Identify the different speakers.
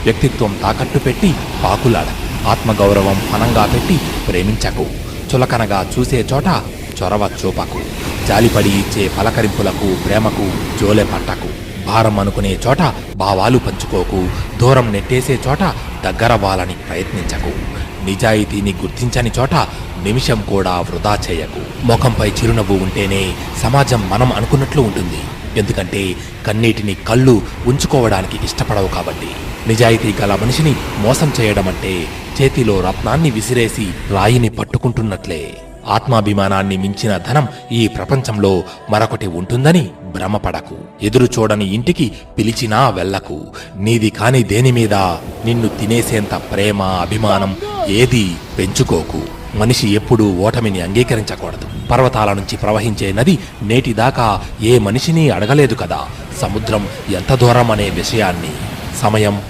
Speaker 1: వ్యక్తిత్వం తాకట్టు పెట్టి పాకులాడకు. ఆత్మగౌరవం పనంగా పెట్టి ప్రేమించకు. చులకనగా చూసే చోట చొరవ చూపకు. జాలిపడి ఇచ్చే పలకరింపులకు ప్రేమకు జోలె పట్టకు. భారం అనుకునే చోట భావాలు పంచుకోకు. దూరం నెట్టేసే చోట దగ్గరవ్వాలని ప్రయత్నించకు. నిజాయితీని గుర్తించని చోట నిమిషం కూడా వృధా చేయకు. ముఖంపై చిరునవ్వు ఉంటేనే సమాజం మనం అనుకున్నట్లు ఉంటుంది. ఎందుకంటే కన్నీటిని కళ్ళు ఉంచుకోవడానికి ఇష్టపడవు కాబట్టి. నిజాయితీ గల మనిషిని మోసం చేయడం అంటే చేతిలో రత్నాన్ని విసిరేసి రాయిని పట్టుకుంటున్నట్లే. ఆత్మాభిమానాన్ని మించిన ధనం ఈ ప్రపంచంలో మరొకటి ఉంటుందని భ్రమపడకు. ఎదురు చూడని ఇంటికి పిలిచినా వెళ్ళకు. నీది కాని దేనిమీద నిన్ను తినేసేంత ప్రేమ అభిమానం ఏదీ పెంచుకోకు. మనిషి ఎప్పుడూ ఓటమిని అంగీకరించకూడదు. పర్వతాల నుంచి ప్రవహించే నది నేటిదాకా ఏ మనిషిని అడగలేదు కదా సముద్రం ఎంత దూరం అనే విషయాన్ని. సమయం